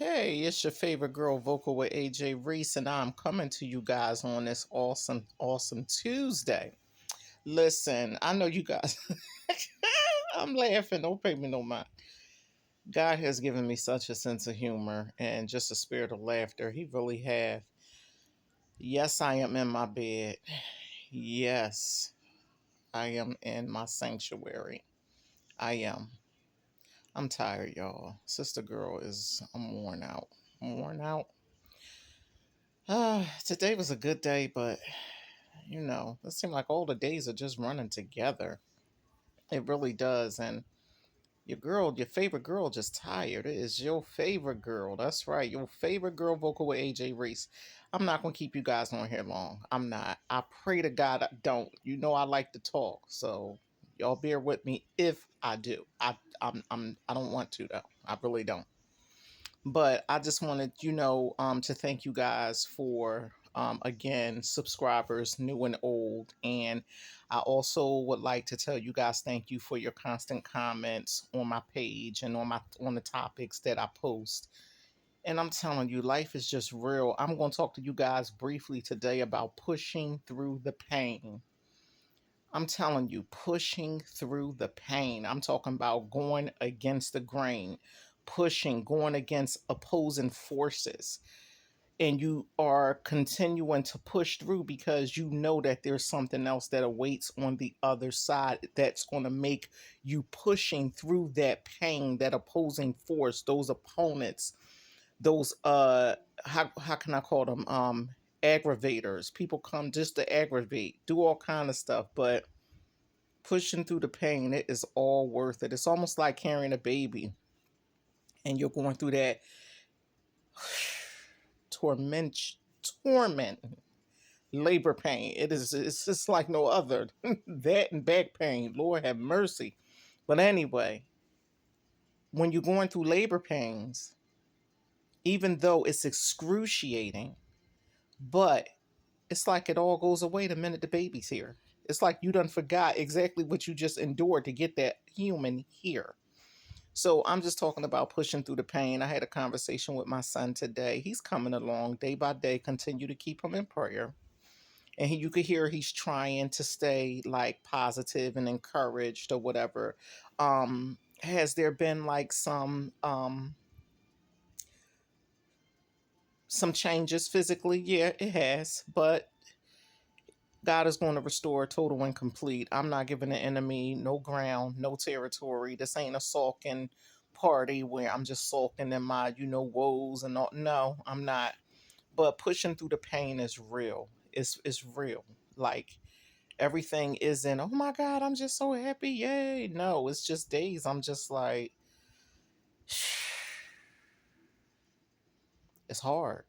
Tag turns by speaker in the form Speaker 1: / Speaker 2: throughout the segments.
Speaker 1: Hey, it's your favorite girl vocal with AJ Reese, and I'm coming to you guys on this awesome Tuesday. Listen, I know you guys, I'm laughing, don't pay me no mind. God has given me such a sense of humor and just a spirit of laughter. He really have. Yes, I am in my bed. Yes, I am in my sanctuary. I am. I'm tired, y'all. Sister girl I'm worn out. I'm worn out. Today was a good day, but it seems like all the days are just running together. It really does. And your favorite girl, just tired. It is your favorite girl. That's right. Your favorite girl vocal with AJ Reese. I'm not going to keep you guys on here long. I'm not. I pray to God I don't. You know, I like to talk. So y'all bear with me if I do. I don't want to, though. I really don't. But I just wanted, to thank you guys for, again, subscribers, new and old. And I also would like to tell you guys thank you for your constant comments on my page and on the topics that I post. And I'm telling you, life is just real. I'm going to talk to you guys briefly today about pushing through the pain. I'm telling you, pushing through the pain. I'm talking about going against the grain, pushing, going against opposing forces. And you are continuing to push through because you know that there's something else that awaits on the other side that's going to make you pushing through that pain, that opposing force, those opponents, those how can I call them aggravators. People come just to aggravate, do all kind of stuff, but pushing through the pain, it is all worth it. It's almost like carrying a baby and you're going through that torment, torment, labor pain. It's just like no other. That and back pain, Lord have mercy. But anyway, when you're going through labor pains, even though it's excruciating, but it's like it all goes away the minute the baby's here. It's like you done forgot exactly what you just endured to get that human here. So I'm just talking about pushing through the pain. I had a conversation with my son today. He's coming along day by day. Continue to keep him in prayer. And you could hear he's trying to stay like positive and encouraged or whatever. Has there been like some changes physically? Yeah, it has. But God is going to restore total and complete. I'm not giving the enemy no ground, no territory. This ain't a sulking party where I'm just sulking in my, woes and all. No, I'm not. But pushing through the pain is real. It's real. Like everything isn't, oh my God, I'm just so happy. Yay. No, it's just days. I'm just like, it's hard.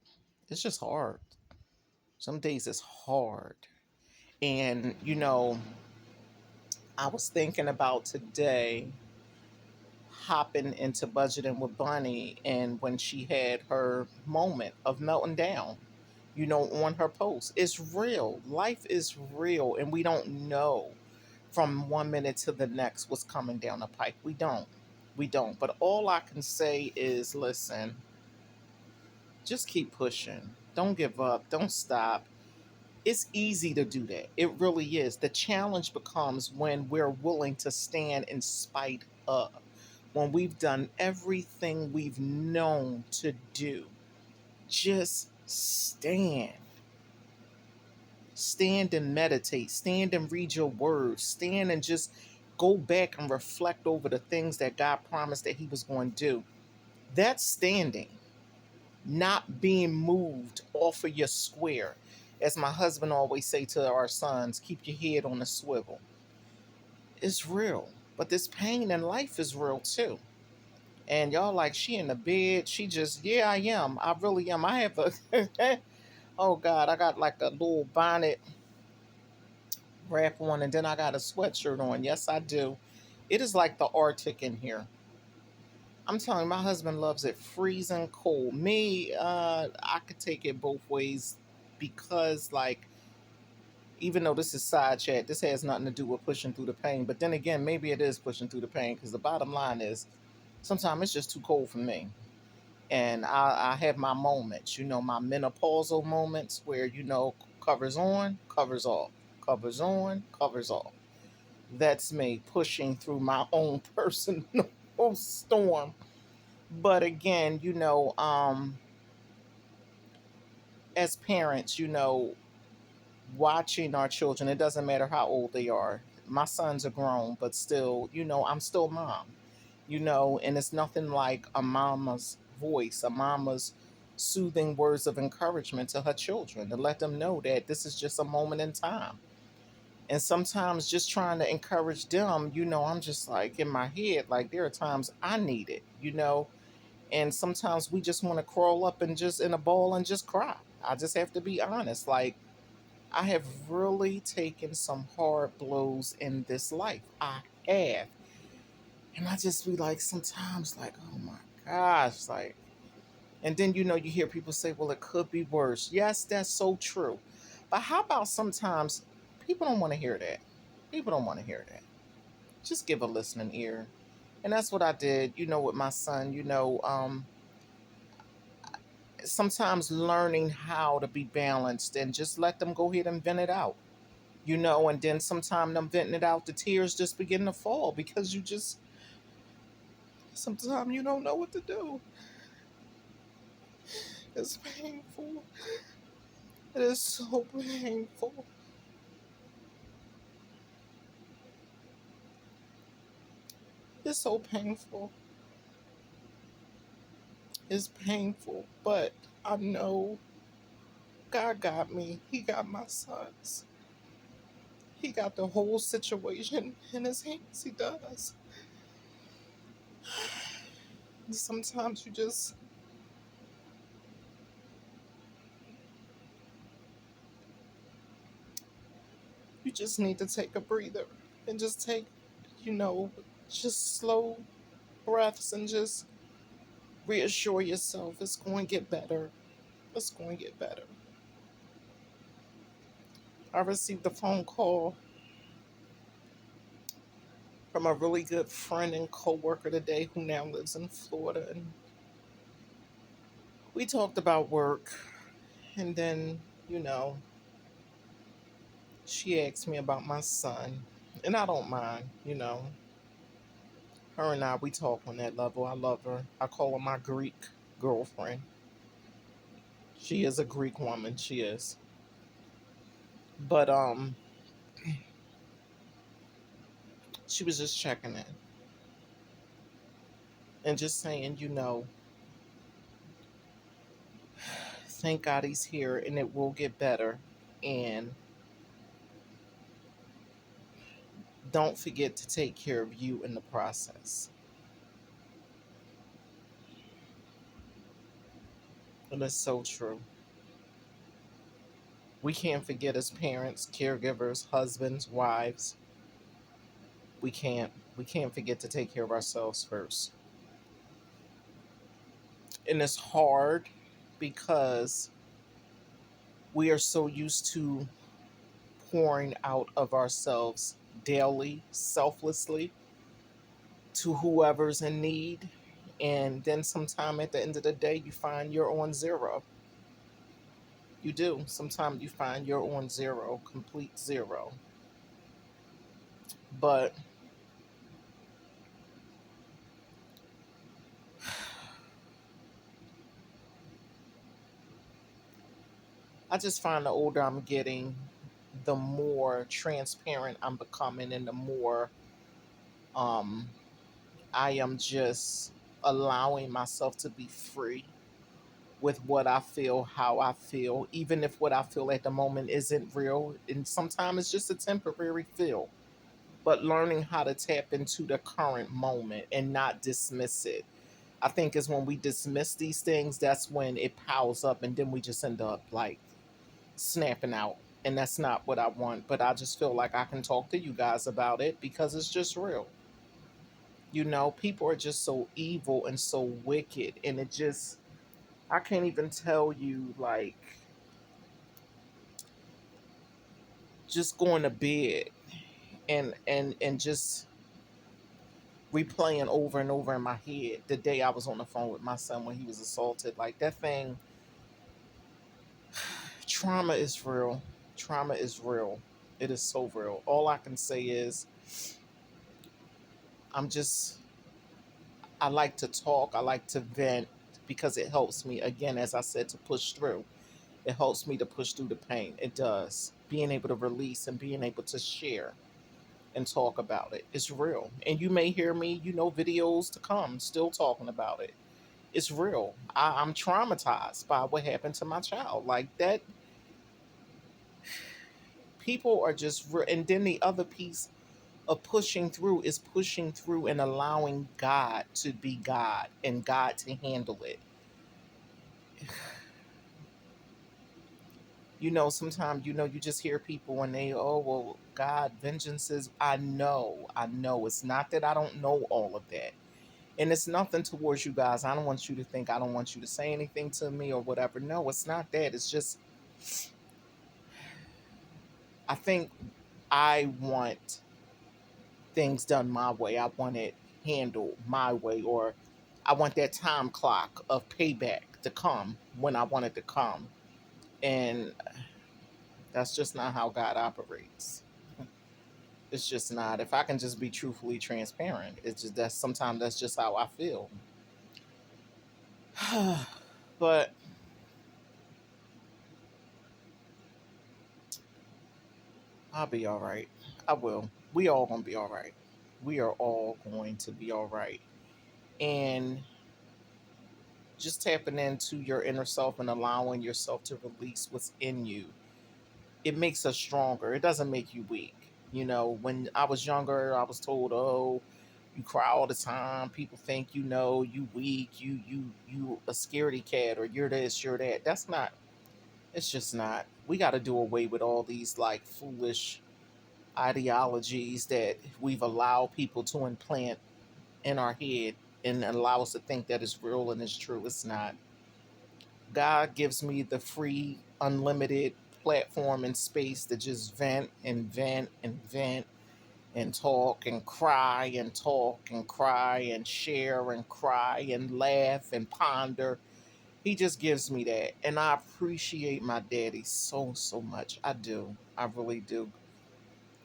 Speaker 1: It's just hard. Some days it's hard. And, I was thinking about today hopping into budgeting with Bunny and when she had her moment of melting down, on her post. It's real. Life is real, and we don't know from one minute to the next what's coming down the pike. We don't. We don't. But all I can say is listen, just keep pushing. Don't give up. Don't stop. It's easy to do that. It really is. The challenge becomes when we're willing to stand in spite of, when we've done everything we've known to do. Just stand. Stand and meditate. Stand and read your words. Stand and just go back and reflect over the things that God promised that He was going to do. That's standing, not being moved off of your square. As my husband always say to our sons, keep your head on a swivel. It's real. But this pain in life is real too. And y'all like, she in the bed. She just, yeah, I am. I really am. I have a, oh God, I got like a little bonnet wrap on and then I got a sweatshirt on. Yes, I do. It is like the Arctic in here. I'm telling you, my husband loves it freezing cold. Me, I could take it both ways because, like, even though this is side chat, this has nothing to do with pushing through the pain. But then again, maybe it is pushing through the pain because the bottom line is sometimes it's just too cold for me. And I have my moments, my menopausal moments where, covers on, covers off, covers on, covers off. That's me pushing through my own personal storm. But again, as parents, watching our children, it doesn't matter how old they are. My sons are grown, but still, I'm still mom, and it's nothing like a mama's voice, a mama's soothing words of encouragement to her children to let them know that this is just a moment in time. And sometimes just trying to encourage them, I'm just like in my head, like there are times I need it, and sometimes we just want to crawl up and just in a ball and just cry. I just have to be honest. Like, I have really taken some hard blows in this life. I have. And I just be like, sometimes, like, oh my gosh, like, and then, you hear people say, well, it could be worse. Yes, that's so true. But how about sometimes people don't want to hear that? People don't want to hear that. Just give a listening ear. And that's what I did, with my son, sometimes learning how to be balanced and just let them go ahead and vent it out, and then sometimes them venting it out, the tears just begin to fall because you just, sometimes you don't know what to do. It's painful. It is so painful. It's so painful. It's painful, but I know God got me. He got my sons. He got the whole situation in his hands. He does. Sometimes you just need to take a breather and just take, you know, just slow breaths and just reassure yourself it's going to get better. It's going to get better. I received a phone call from a really good friend and coworker today who now lives in Florida, and we talked about work, and then, you know, she asked me about my son, and I don't mind, her and we talk on that level. I love her. I call her my Greek girlfriend. She is a Greek woman. She is. But she was just checking in and just saying, thank God he's here and it will get better. And don't forget to take care of you in the process. And it's so true. We can't forget as parents, caregivers, husbands, wives. We can't. We can't forget to take care of ourselves first. And it's hard because we are so used to pouring out of ourselves daily, selflessly, to whoever's in need. And then sometime at the end of the day, you find you're on zero. You do. Sometimes you find you're on zero, complete zero. But I just find the older I'm getting, the more transparent I'm becoming, and the more um, I am just allowing myself to be free with what I feel, how I feel, even if what I feel at the moment isn't real. And sometimes it's just a temporary feel. But learning how to tap into the current moment and not dismiss it. I think is when we dismiss these things, that's when it piles up and then we just end up like snapping out. And that's not what I want. But I just feel like I can talk to you guys about it because it's just real. People are just so evil and so wicked. And it just, I can't even tell you, like, just going to bed and just replaying over and over in my head the day I was on the phone with my son when he was assaulted. Like that thing, trauma is real. Trauma is real. It is so real. All I can say is I'm just, I like to talk, I like to vent because it helps me, again, as I said, to push through. It helps me to push through the pain. It does. Being able to release and being able to share and talk about it. It's real. And you may hear me, videos to come still talking about it. It's real. I'm traumatized by what happened to my child. Like that, people are just, and then the other piece of pushing through is pushing through and allowing God to be God and God to handle it. Sometimes, you just hear people when they, oh, well, God, vengeance is, I know. It's not that I don't know all of that. And it's nothing towards you guys. I don't want you to think I don't want you to say anything to me or whatever. No, it's not that. It's just, I think I want things done my way. I want it handled my way, or I want that time clock of payback to come when I want it to come. And that's just not how God operates. It's just not. If I can just be truthfully transparent, it's just that sometimes that's just how I feel. But I'll be all right. I will. We all gonna be all right. We are all going to be all right. And just tapping into your inner self and allowing yourself to release what's in you, it makes us stronger. It doesn't make you weak. When I was younger, I was told, "Oh, you cry all the time. People think you weak. You a scaredy cat, or you're this, you're that." That's not. It's just not. We got to do away with all these like foolish ideologies that we've allowed people to implant in our head and allow us to think that it's real and it's true. It's not. God gives me the free, unlimited platform and space to just vent and vent and vent and talk and cry and talk and cry and share and cry and laugh and ponder. He just gives me that. And I appreciate my daddy so, so much. I do. I really do.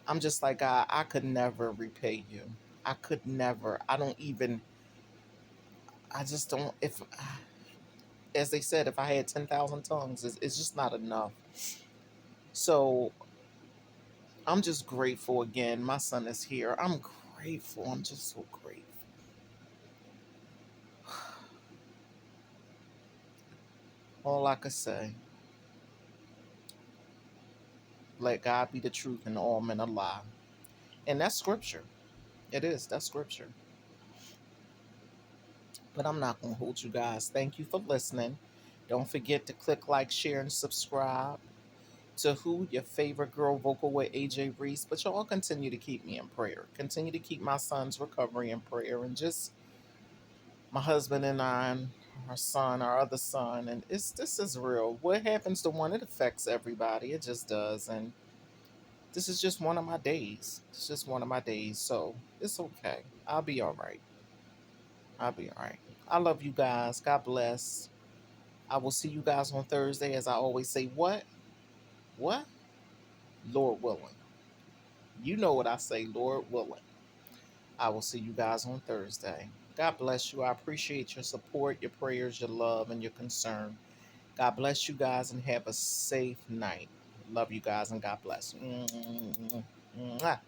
Speaker 1: I'm just like, I could never repay you. I could never. I don't even, I just don't. If, as they said, if I had 10,000 tongues, it's just not enough. So I'm just grateful again. My son is here. I'm grateful. I'm just so grateful. All I could say, let God be the truth and all men a lie. And that's scripture. It is. That's scripture. But I'm not going to hold you guys. Thank you for listening. Don't forget to click like, share, and subscribe to Who Your Favorite Girl Vocal with AJ Reese. But y'all continue to keep me in prayer. Continue to keep my son's recovery in prayer. And just my husband and I, and our son, our other son. And this is real. What happens to one, it affects everybody. It just does. And this is just one of my days. It's just one of my days. So it's okay. I'll be all right. I'll be all right. I love you guys. God bless. I will see you guys on Thursday. As I always say, what? What? Lord willing. You know what I say, Lord willing. I will see you guys on Thursday. God bless you. I appreciate your support, your prayers, your love, and your concern. God bless you guys and have a safe night. Love you guys and God bless. Mwah.